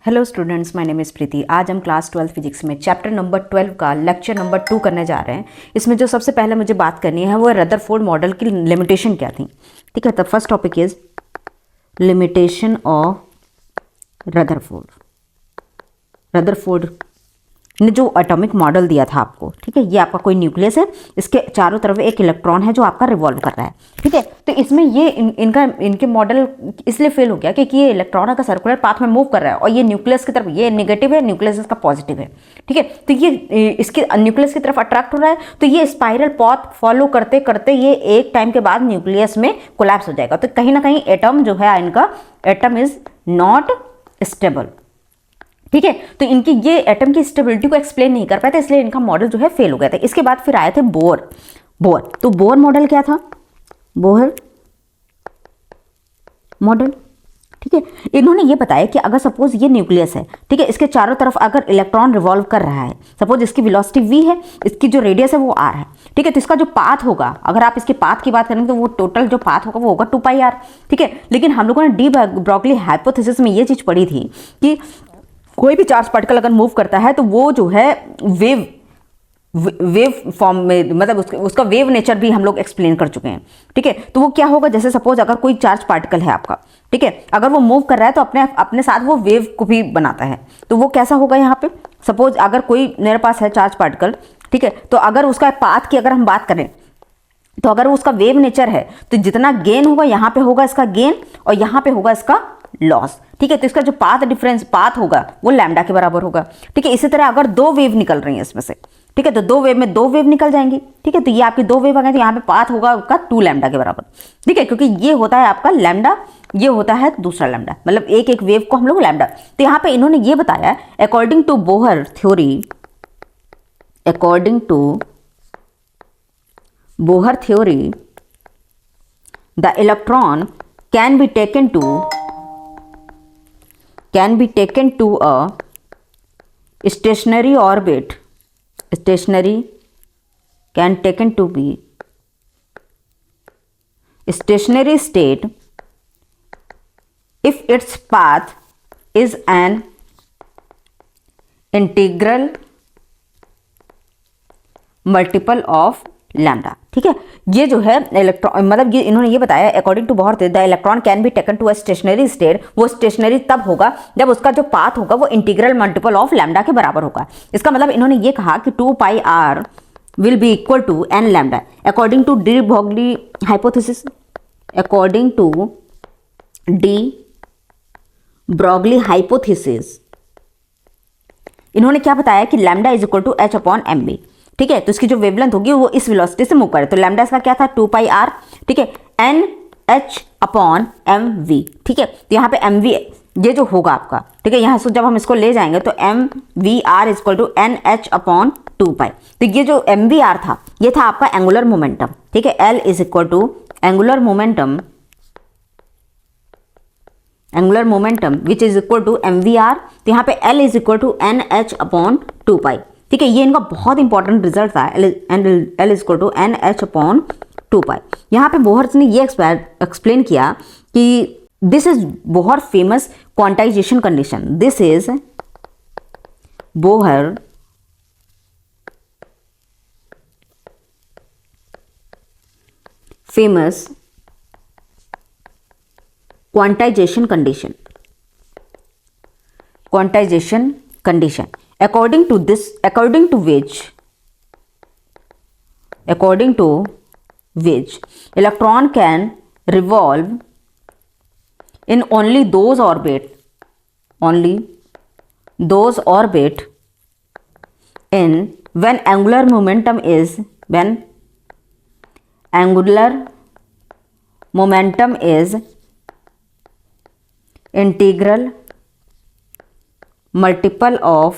Hello students, my name is Preeti. आज हम class 12 physics में चैप्टर नंबर 12 का लेक्चर नंबर 2 करने जा रहे हैं। इसमें जो सबसे पहले मुझे बात करनी है वो रदरफोर्ड मॉडल की लिमिटेशन क्या थी। ठीक है, the first topic is limitation of Rutherford ने जो एटॉमिक मॉडल दिया था आपको। ठीक है, ये आपका कोई न्यूक्लियस है, इसके चारों तरफ एक इलेक्ट्रॉन है जो आपका रिवॉल्व कर रहा है। ठीक है, तो इसमें ये इनके मॉडल इसलिए फेल हो गया क्योंकि ये इलेक्ट्रॉन का सर्कुलर पाथ में मूव कर रहा है और ये न्यूक्लियस की तरफ, ये नेगेटिव है, न्यूक्लियस इसका पॉजिटिव है। ठीक है, तो ये इसके न्यूक्लियस की तरफ अट्रैक्ट हो रहा है, तो ये स्पाइरल पाथ फॉलो करते करते ये एक टाइम के बाद न्यूक्लियस में कोलैप्स हो जाएगा। तो कहीं ना कहीं एटम जो है, इनका एटम इज नॉट स्टेबल। ठीक है, तो इनकी ये एटम की स्टेबिलिटी को एक्सप्लेन नहीं कर पाए थे, इसलिए इनका मॉडल जो है फेल हो गया था। इसके बाद फिर आए थे बोर। तो बोर मॉडल क्या था? Bohr model. ठीक है, इन्होंने ये बताया कि अगर सपोज ये न्यूक्लियस है, ठीक है, इसके चारों तरफ अगर इलेक्ट्रॉन रिवॉल्व कर रहा है, सपोज इसकी वेलोसिटी v है, इसकी जो रेडियस है वो r है। ठीक है, तो इसका जो पाथ होगा, अगर आप इसके पाथ की बात करेंगे तो वो टोटल जो पाथ होगा वो होगा 2πr। ठीक है, लेकिन हम लोगों ने डी ब्रॉगली हाइपोथेसिस में ये चीज पढ़ी थी कि कोई भी चार्ज पार्टिकल अगर मूव करता है तो वो जो है वेव फॉर्म में, मतलब उसका वेव नेचर भी हम लोग एक्सप्लेन कर चुके हैं। ठीक है, तो वो क्या होगा, जैसे सपोज अगर कोई चार्ज पार्टिकल है आपका, ठीक है, अगर वो मूव कर रहा है तो अपने साथ वो वेव को भी बनाता है। तो वो कैसा होगा, यहाँ पे सपोज अगर कोई मेरे पास है चार्ज पार्टिकल, ठीक है, तो अगर उसका पाथ की अगर हम बात करें तो अगर उसका वेव नेचर है तो जितना गेन होगा यहाँ पे होगा इसका गेन और यहाँ पे होगा इसका लॉस। ठीक है, तो इसका जो पाथ होगा वो लैम्डा के बराबर होगा। ठीक है, इसी तरह अगर दो वेव निकल रही है इसमें से, ठीक है, तो दो वेव निकल जाएंगी। ठीक है, तो ये आपकी दो वेव आ गई, तो यहाँ पे पाथ होगा उसका 2 लैम्डा के बराबर। ठीक है, क्योंकि ये होता है आपका लैम्डा, ये होता है दूसरा लैम्डा, मतलब एक एक वेव को हम लोग लैम्डा। तो यहाँ पे इन्होंने ये बताया, according to Bohr theory the electron can be taken to a stationary orbit, can taken to be stationary state if its path is an integral multiple of lambda. ठीक है, ये जो है इलेक्ट्रॉन, मतलब ये इन्होंने ये बताया according to Bohr the electron can be taken to a stationary state. वो स्टेशनरी तब होगा जब उसका जो पाथ होगा वो इंटीग्रल मल्टीपल ऑफ लैम्डा के बराबर होगा। इसका मतलब इन्होंने ये कहा कि 2πr will be equal to n lambda according to de Broglie hypothesis. According to de Broglie hypothesis इन्होंने क्या बताया कि lambda is equal to h/mv। ठीक है, तो इसकी जो वेवलेंथ होगी वो इस वेलोसिटी से मूव करे, तो लैम्डा इसका क्या था 2πr। ठीक है, NH/mv। ठीक है, तो यहाँ पे mv ये जो होगा आपका, ठीक है, यहाँ से जब हम इसको ले जाएंगे तो mvr is equal to NH/2π। तो ये जो mvr था ये था आपका एंगुलर मोमेंटम। ठीक है, L is equal to angular momentum which is equal to mvr। तो यहाँ पे L is equal to NH/2π। ठीक है, ये इनका बहुत इंपॉर्टेंट रिजल्ट था, L is equal to NH/2π। यहाँ पे बोहर ने ये एक्सप्लेन किया कि this is Bohr famous quantization condition. This is Bohr famous quantization condition according to which electron can revolve in only those orbit in when angular momentum is integral multiple of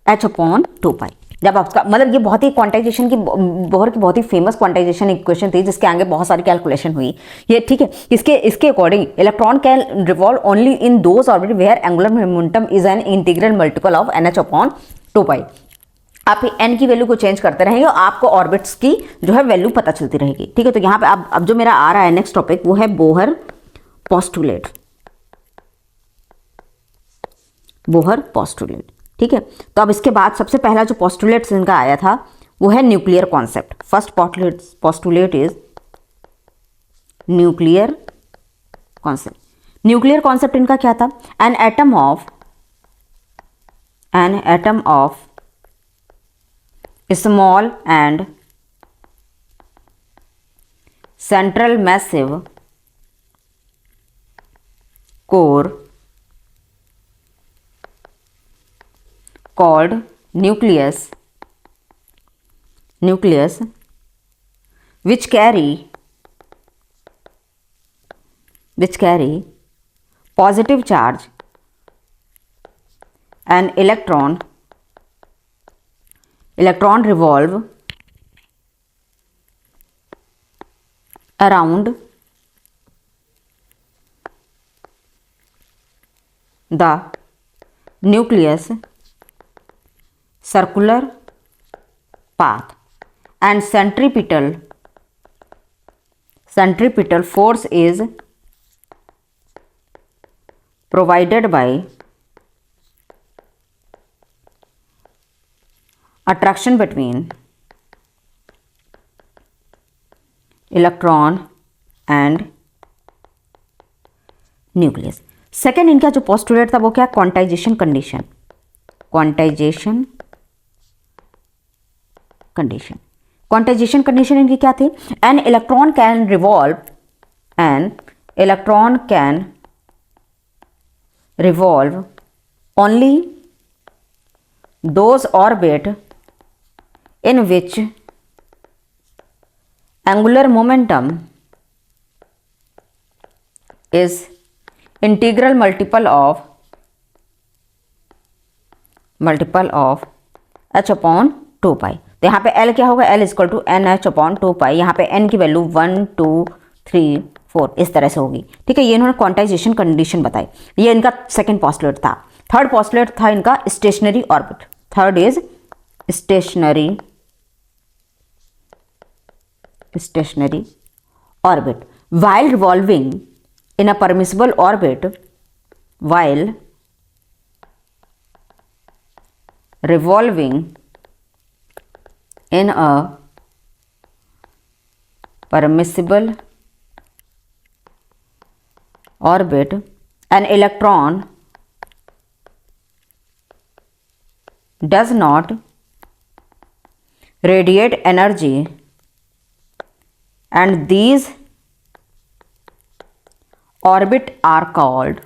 h/2π। जब आपका मतलब ये बहुत ही quantization की, Bohr की बहुत ही famous quantization equation थी जिसके आगे बहुत सारी कैलकुलेशन हुई ये। ठीक है, इसके according electron can revolve only in those orbit where angular momentum is an integral multiple of NH/2π। आप एन की वैल्यू को चेंज करते रहेंगे और आपको ऑर्बिट्स की जो है वैल्यू पता चलती रहेगी। ठीक है, तो यहाँ पे अब जो मेरा आ रहा है नेक्स्ट टॉपिक वो है बोहर पोस्टुलेट। Bohr postulate. ठीक है, तो अब इसके बाद सबसे पहला जो पोस्टुलेट इनका आया था वो है nuclear concept. First postulate is nuclear concept. Nuclear concept इनका क्या था? An atom of small and central massive core called nucleus which carry positive charge and electron revolve around the nucleus circular path and centripetal force is provided by attraction between electron and nucleus. Second इनका जो postulate था वो क्या? Quantization condition. Quantization condition इनकी क्या थी? An electron can revolve only those orbit in which angular momentum is integral multiple of h upon 2 pi. तो यहाँ पे L क्या होगा? L equal to n H upon 2 pi. यहाँ पे n की वैल्यू 1 2 3 4 इस तरह से होगी। ठीक है, ये इन्होंने क्वांटाइजेशन कंडीशन बताई। ये इनका सेकंड पोस्टुलेट था। थर्ड पोस्टुलेट था इनका stationery orbit. Third is stationary orbit while revolving in a permissible orbit, while revolving in a permissible orbit, an electron does not radiate energy, and these orbit are called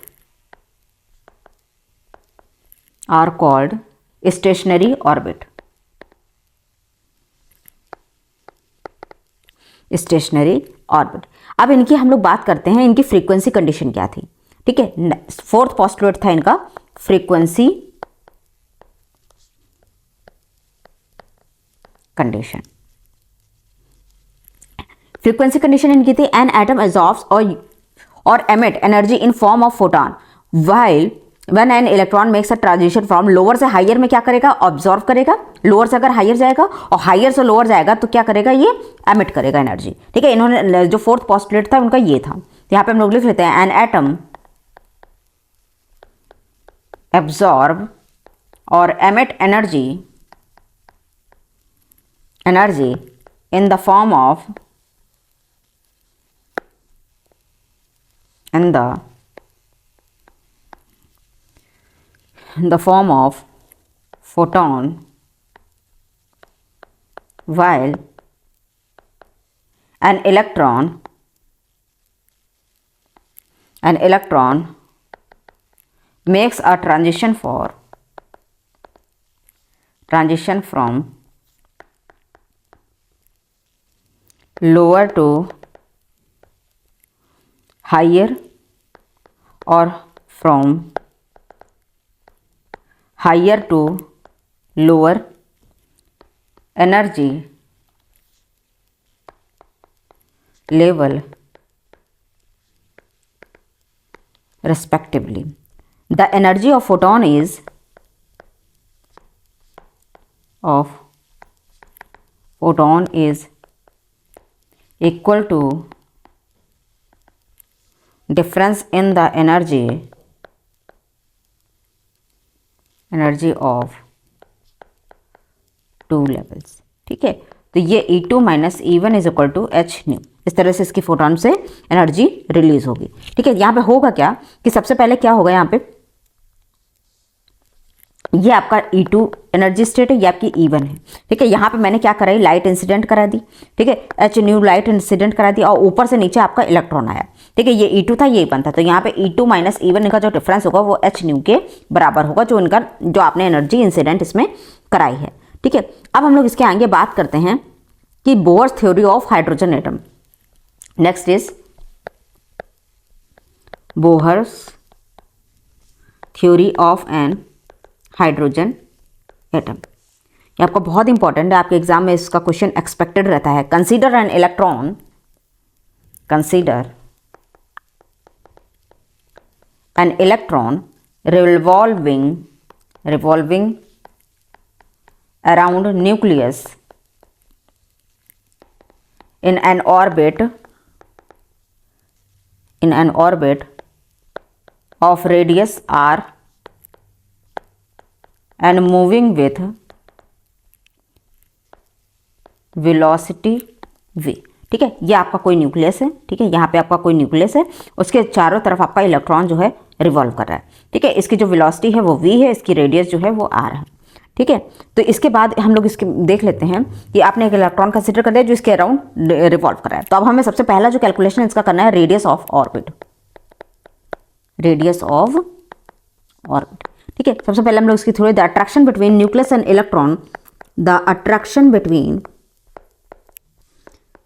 stationary orbit। अब इनकी हम लोग बात करते हैं, इनकी frequency condition क्या थी। ठीक है, फोर्थ पोस्टुलेट था इनका फ्रीक्वेंसी कंडीशन। फ्रीक्वेंसी कंडीशन इनकी थी एन एटम एब्जॉर्ब्स और emit energy in form of photon while when an electron makes a transition from lower से higher में क्या करेगा? ऑब्जॉर्व करेगा। लोअर से अगर हायर जाएगा और हायर से लोअर जाएगा तो क्या करेगा? ये एमिट करेगा एनर्जी। ठीक है, इन्होंने जो फोर्थ पोस्टुलेट था उनका ये था। तो यहाँ पे हम लोग लिख लेते हैं एन एटम एब्जॉर्ब और emit energy in the form of photon while an electron makes a transition from lower to higher or from higher to lower energy level respectively. The energy of photon is equal to difference in the energy energy of 2 levels. ठीक है, तो ये E2 minus E1 is equal to h nu. इस तरह से इसकी photon से energy release होगी। ठीक है, यहाँ पे होगा क्या कि सबसे पहले क्या होगा, यहाँ पे ये आपका E2 एनर्जी स्टेट है, ये आपकी E1 है। ठीक है, यहाँ पे मैंने क्या कराई, लाइट इंसिडेंट करा दी। ठीक है, एच न्यू लाइट इंसिडेंट करा दी और ऊपर से नीचे आपका इलेक्ट्रॉन आया। ठीक है, ये E2 था, ये E1 था, तो यहाँ पे E2 माइनस E1 इनका जो डिफरेंस होगा वो एच न्यू के बराबर होगा, जो इनका जो आपने एनर्जी इंसिडेंट इसमें कराई है। ठीक है, अब हम लोग इसके आगे बात करते हैं कि Bohr's theory of hydrogen atom. Next is Bohr's theory of an hydrogen atom. ये आपका बहुत इंपॉर्टेंट है, आपके एग्जाम में इसका क्वेश्चन एक्सपेक्टेड रहता है। Consider an electron, consider an electron revolving around nucleus in an orbit of radius r and moving with velocity v। ठीक है, ये आपका कोई न्यूक्लियस है। ठीक है, यहाँ पे आपका कोई न्यूक्लियस है, उसके चारों तरफ आपका इलेक्ट्रॉन जो है रिवॉल्व कर रहा है। ठीक है, इसकी जो वेलोसिटी है वो v है, इसकी रेडियस जो है वो r है। ठीक है, तो इसके बाद हम लोग इसके देख लेते हैं कि आपने एक इलेक्ट्रॉन कंसीडर कर दिया जो इसके अराउंड रिवॉल्व कर रहा है। तो अब हमें सबसे पहला जो कैलकुलेशन इसका करना है, radius of orbit, radius of orbit. ठीक है, सबसे पहले हम लोग इसकी थोड़ी the attraction between nucleus and electron, the attraction between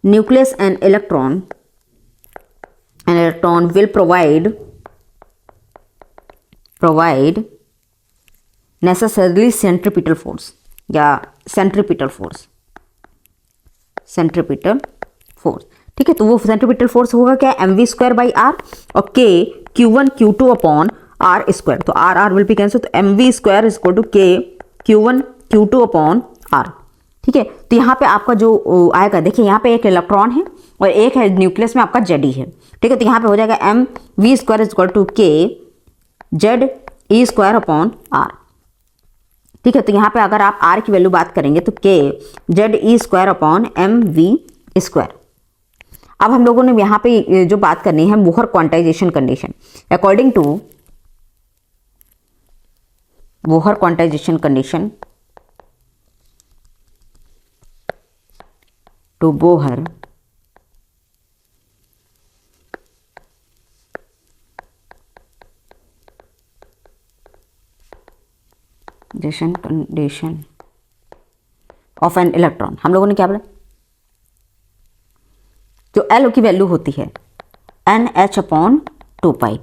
nucleus and electron will provide necessarily centripetal force या centripetal force। ठीक है, तो वो centripetal force होगा क्या, mv स्क्वायर बाई r और k q1 q2 upon r square. तो r will be cancel, तो mv square is equal to k q1 q2 upon r। ठीक है, तो यहाँ पे आपका जो आएगा, देखिए यहाँ पे एक इलेक्ट्रॉन है और एक है न्यूक्लियस में आपका जेड है। ठीक है, तो यहाँ पे हो जाएगा M we square is equal to के जेड ई स्क्वायर अपॉन आर। ठीक है, तो यहाँ पे अगर आप आर की वैल्यू बात करेंगे तो k Z E square upon m we square. अब हम लोगों ने यहाँ पे जो बात करनी है Bohr quantization condition. According to Bohr quantization condition, to Bohr condition of an electron, हम लोगों ने क्या बोला, जो L की वैल्यू होती है NH अपॉन 2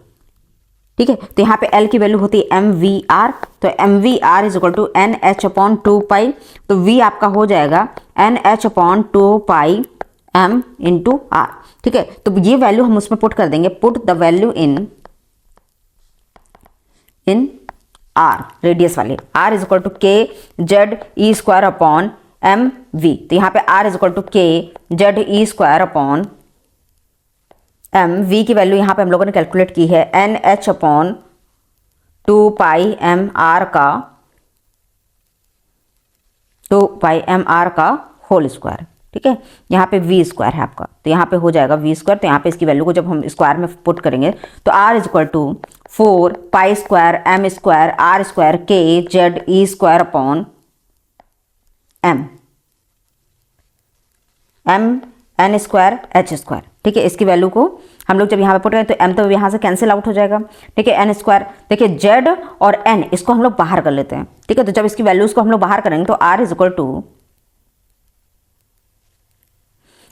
ठीक है, तो यहाँ पे L की वैल्यू होती है MVR, तो MVR is equal to NH upon 2 तो V आपका हो जाएगा NH upon 2 M into R। ठीक है, तो ये वैल्यू हम उसमें पुट कर देंगे, put the value in R radius वाले, R इज इक्वल टू के जेड ई स्क्वायर अपॉन एम वी। तो यहाँ पे R इज इक्वल टू के जेड ई स्क्वायर अपॉन एम वी की वैल्यू यहाँ पे हम लोगों ने कैलकुलेट की है NH अपॉन 2 M R का 2 M R का होल स्क्वायर। ठीक है, यहाँ पे V स्क्वायर है आपका, तो यहाँ पे हो जाएगा V स्क्वायर। तो यहाँ पे इसकी वैल्यू को जब हम स्क्वायर में पुट करेंगे तो R is equal to 4 pi square M square R square K Z E square upon M N square H square. ठीक है, इसकी वैल्यू को हम लोग जब यहाँ पे पुट करें तो M तो यहाँ से कैंसिल आउट हो जाएगा। ठीक है, N स्क्वायर, देखिए Z और N इसको हम लोग बाहर कर लेते हैं। ठीक है, तो जब इसकी वैल्यूज को हम लोग बाहर करेंगे तो R is equal to,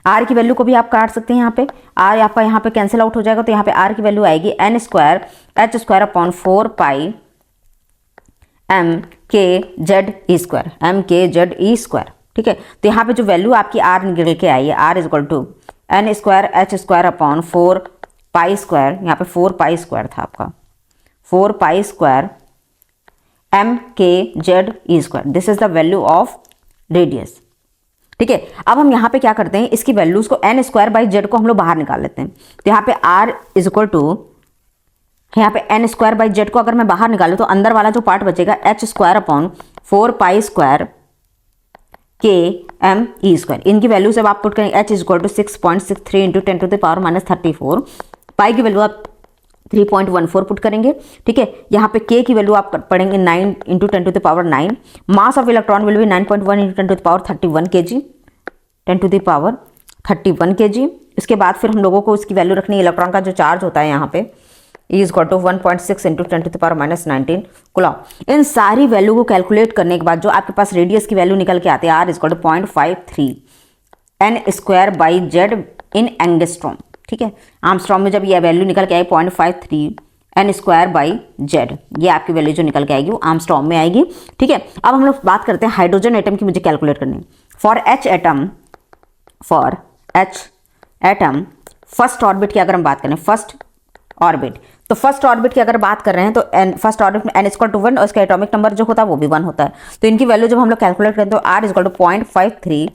R की वैल्यू को भी आप काट सकते हैं, यहाँ पे R आपका यहाँ पे कैंसिल आउट हो जाएगा, तो यहाँ पे R की वैल्यू आएगी N square H square upon 4 पाई M k Z E square, M k Z E square. ठीक है, तो यहाँ पे जो वैल्यू आपकी R निकल के आई है, R is equal to N square H square upon 4 pi square, यहाँ पे 4 पाई स्क्वायर था आपका, 4 pi square M k Z E square. This is the value of radius. ठीक है, अब हम यहाँ पे क्या करते हैं, इसकी वैल्यूज को N स्क्वायर बाई जेड को हम लोग बाहर निकाल लेते हैं। तो यहाँ पे R इज इक्वल टू यहाँ पे एन स्क्वायर बाई जेड को अगर मैं बाहर निकालूँ तो अंदर वाला जो पार्ट बचेगा h square upon 4 pi square k m e square. इनकी वैल्यू जब आप पुट करेंगे h is equal to 6.63 into 10 to the power minus 34, pi की वैल्यू आप 3.14 पुट करेंगे। ठीक है, यहाँ पे के की वैल्यू आप पढ़ेंगे 9 into 10 to the power 9। Mass of electron will be 9.1 into 10 to the power 31 kg, 10 to the power 31 kg। इसके बाद फिर हम लोगों को इसकी वैल्यू रखनी है, इलेक्ट्रॉन का जो चार्ज होता है यहाँ पे E is equal to 1.6 into 10 to the power minus 19 coulomb. इन सारी वैल्यू को कैलकुलेट करने के बाद जो आपके पास रेडियस की वैल्यू निकल के आती है, R is equal to 0.53 n square by z in angstrom. ठीक है, आर्मस्ट्रॉम में जब ये वैल्यू निकल के आई 0.53 n स्क्वायर बाई जेड, ये आपकी वैल्यू जो निकल के आएगी वो आर्मस्ट्रॉम में आएगी। ठीक है, अब हम लोग बात करते हैं हाइड्रोजन एटम की, मुझे कैलकुलेट करनी है। For H atom first orbit की अगर हम बात करें, फर्स्ट ऑर्बिट, तो फर्स्ट ऑर्बिट की अगर बात कर रहे हैं तो फर्स्ट ऑर्बिट में n इक्वल टू 1 और इसका एटॉमिक नंबर जो होता है वो भी 1 होता है। तो इनकी वैल्यू जब हम लोग कैलकुलेट करते हैं तो R इज इक्वल टू 0.53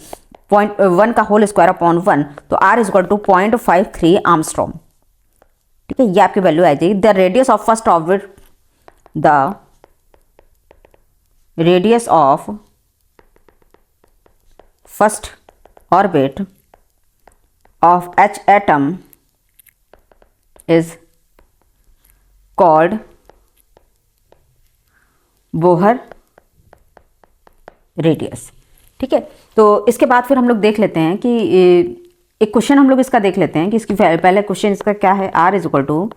0.1 का होल स्क्वायर अपॉन 1, तो R is equal to 0.53 Armstrong. ठीक है, ये आपकी वैल्यू आ जाएगी। The radius of first orbit, the radius of first orbit of H atom is called Bohr radius. ठीक है, तो इसके बाद फिर हम लोग देख लेते हैं कि एक क्वेश्चन हम लोग इसका देख लेते हैं कि इसकी पहले क्वेश्चन इसका क्या है। R is equal to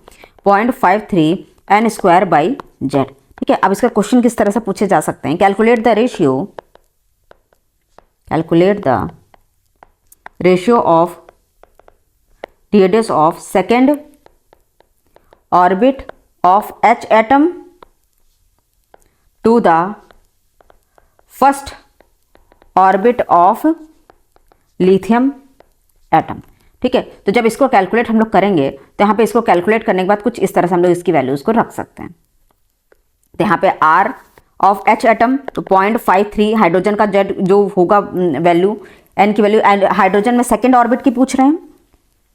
0.53 n square by z. ठीक है, अब इसका क्वेश्चन किस तरह से पूछे जा सकते हैं। Calculate the ratio of radius of second orbit of H atom to the first orbit of lithium atom। ठीक है, तो जब इसको कैलकुलेट हम लोग करेंगे तो यहाँ पे इसको कैलकुलेट करने के बाद कुछ इस तरह से हम लोग इसकी वैल्यूज को रख सकते हैं। तो यहाँ पे R ऑफ H एटम तो 0.53 हाइड्रोजन का जेड जो होगा वैल्यू, N की वैल्यू, हाइड्रोजन में सेकेंड ऑर्बिट की पूछ रहे हैं।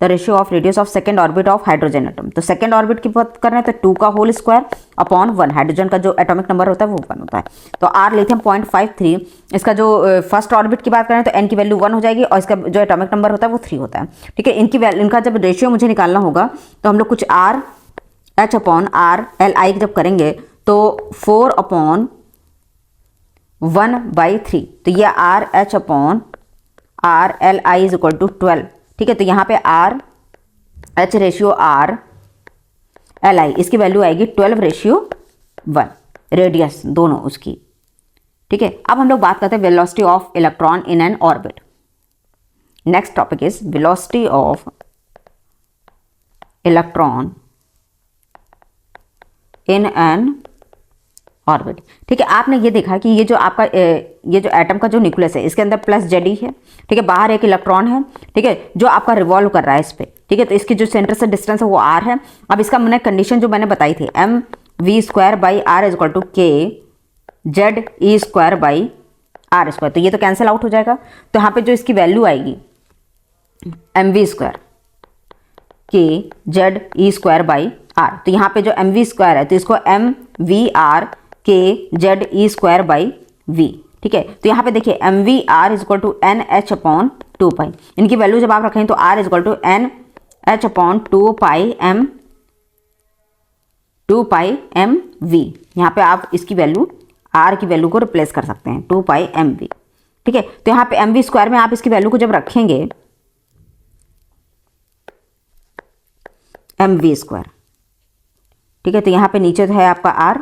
The ratio of radius of second orbit of hydrogen atom, तो सेकेंड ऑर्बिट की बात कर रहे हैं तो 2 का होल स्क्वायर अपॉन 1, हाइड्रोजन का जो एटॉमिक नंबर होता है वो 1 होता है। तो R लिथियम 0.53, इसका जो फर्स्ट ऑर्बिट की बात करें तो N की वैल्यू 1 हो जाएगी और इसका जो एटॉमिक नंबर होता है वो 3 होता है। ठीक है, इनका जब रेशियो मुझे निकालना होगा तो हम लोग कुछ R H अपॉन R L I जब करेंगे तो 4 अपॉन 1/3, तो ये R H अपॉन R L I is equal to 12। ठीक है, तो यहाँ पे R H ratio R L I इसकी वैल्यू आएगी 12:1 रेडियस दोनों उसकी। ठीक है, अब हम लोग बात करते हैं velocity of electron in an orbit. Next topic is velocity of electron in an orbit. ठीक है, आपने ये देखा कि ये जो आपका ये जो एटम का जो न्यूक्लियस है इसके अंदर प्लस जेड ही है। ठीक है, बाहर एक इलेक्ट्रॉन है। ठीक है, जो आपका रिवॉल्व कर रहा है इस पे। ठीक है, तो इसकी जो सेंटर से डिस्टेंस है वो R है। अब इसका मैंने कंडीशन जो मैंने बताई थी mv square by R is equal to k z E square by R square, तो ये तो कैंसिल आउट हो जाएगा। तो यहाँ पे जो इसकी वैल्यू आएगी mv square k z E square by R, तो यहाँ पे जो mv स्क्वायर है तो इसको mvr k z E square by v। ठीक है, तो यहाँ पे देखिए mv r is equal to n H upon 2 pi, इनकी वैल्यू जब आप रखें तो r is equal to n H upon 2 pi m v. यहाँ पे आप इसकी वैल्यू r की वैल्यू को रिप्लेस कर सकते हैं 2 पाई एम वी। ठीक है, तो यहाँ पे mv स्क्वायर में आप इसकी वैल्यू को जब रखेंगे mv स्क्वायर। ठीक है, तो यहाँ पे नीचे है आपका r।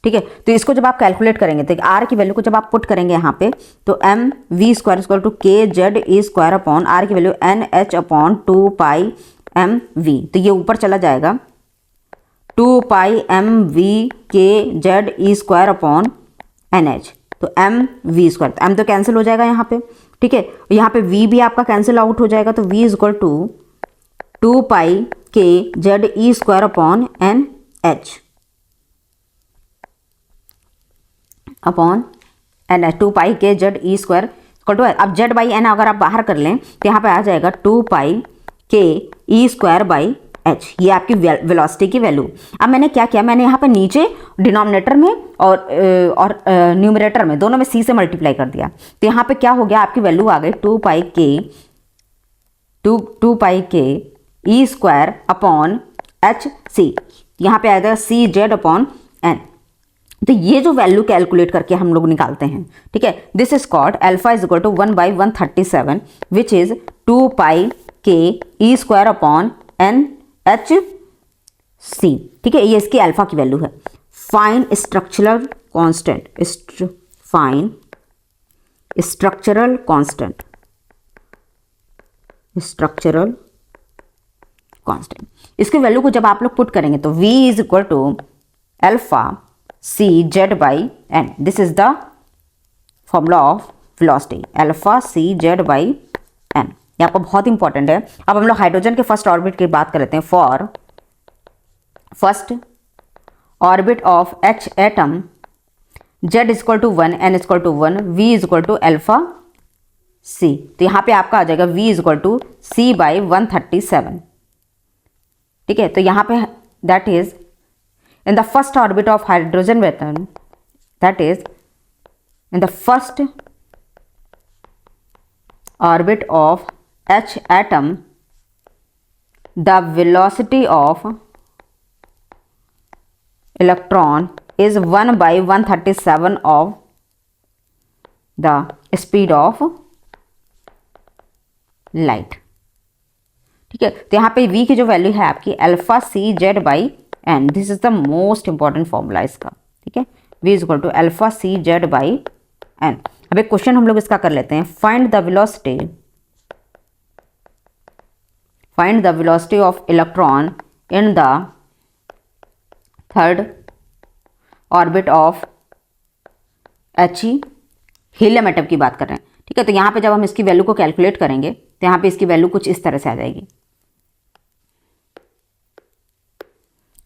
ठीक है, तो इसको जब आप कैलकुलेट करेंगे तो R की वैल्यू को जब आप पुट करेंगे यहाँ पे तो mv square equal to k z E square upon R की value n H upon 2 pi m v, तो ये ऊपर चला जाएगा 2 pi m v k Z ई स्क्वायर अपॉन एन एच, तो एम वी स्क्वायर, तो एम तो कैंसिल हो जाएगा यहाँ पे। ठीक है, यहाँ पे v भी आपका कैंसिल आउट हो जाएगा, तो v is equal to 2 pi K Z E square upon N H upon N H, 2 pi K Z E square equal to, अब जेड बाई एन अगर आप बाहर कर लें तो यहाँ पे आ जाएगा 2 pi K E square by h, ये आपकी वेलोसिटी की वैल्यू। अब मैंने क्या किया, मैंने यहाँ पे नीचे डिनोमिनेटर में और न्यूमरेटर में दोनों में c से मल्टीप्लाई कर दिया। तो यहाँ पे क्या हो गया, आपकी वैल्यू आ गई 2 pi K E square upon H C. यहाँ पे आ जाएगा सी जेड अपॉन एन। तो ये जो वैल्यू कैलकुलेट करके हम लोग निकालते हैं, ठीक है, this is called alpha is equal to 1/137 which is 2 pi K E square upon N H C. ठीक है, ये इसकी अल्फा की वैल्यू है। Fine structural constant, fine structural constant, structural constant, इसकी वैल्यू को जब आप लोग पुट करेंगे तो v is equal to alpha C Z by N. This is the formula of velocity, alpha C Z by N. ये आपको बहुत इंपॉर्टेंट है। अब हम लोग हाइड्रोजन के फर्स्ट ऑर्बिट की बात कर लेते हैं। For first orbit of h atom z is equal to 1, n is equal to 1, v is equal to alpha c। तो यहाँ पे आपका आ जाएगा v is equal to c by 137। ठीक है, तो यहाँ पे that is in the first orbit of hydrogen atom, that is in the first orbit of H atom, the velocity of electron is 1/137 of the speed of light। ठीक है, तो यहाँ पे v की जो वैल्यू है आपकी alpha C Z by N, this is the most important formula इसका। ठीक है, v is equal to alpha C Z by n. अब एक क्वेश्चन हम लोग इसका कर लेते हैं। Find the velocity, find the velocity of electron in the third orbit of He, helium atom की बात कर रहे हैं। ठीक है, तो यहाँ पे जब हम इसकी वैल्यू को कैलकुलेट करेंगे तो यहाँ पे इसकी वैल्यू कुछ इस तरह से आ जाएगी।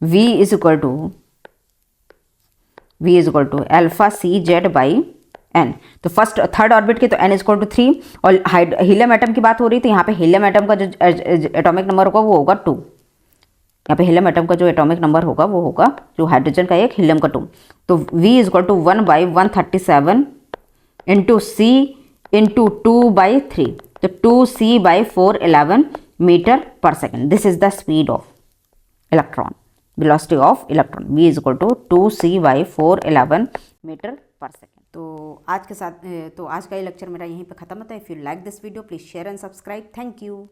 v is equal to alpha C Z by n. तो फर्स्ट थर्ड ऑर्बिट की तो n इज इक्वल टू 3, और हीलियम एटम की बात हो रही थी। यहाँ पे हीलियम एटम का जो एटॉमिक नंबर होगा वो होगा 2। यहाँ पे हीलियम एटम का जो एटॉमिक नंबर होगा वो होगा जो हाइड्रोजन का 1, हीलियम का 2। तो v is equal to 1/137 into c into 2/3, तो 2c/411 metre per second. This is the speed of electron, velocity of electron, v is equal to 2c/411 metre per second. तो आज का ये लेक्चर मेरा यहीं पे ख़त्म होता है। If you like this video please share and subscribe. Thank you.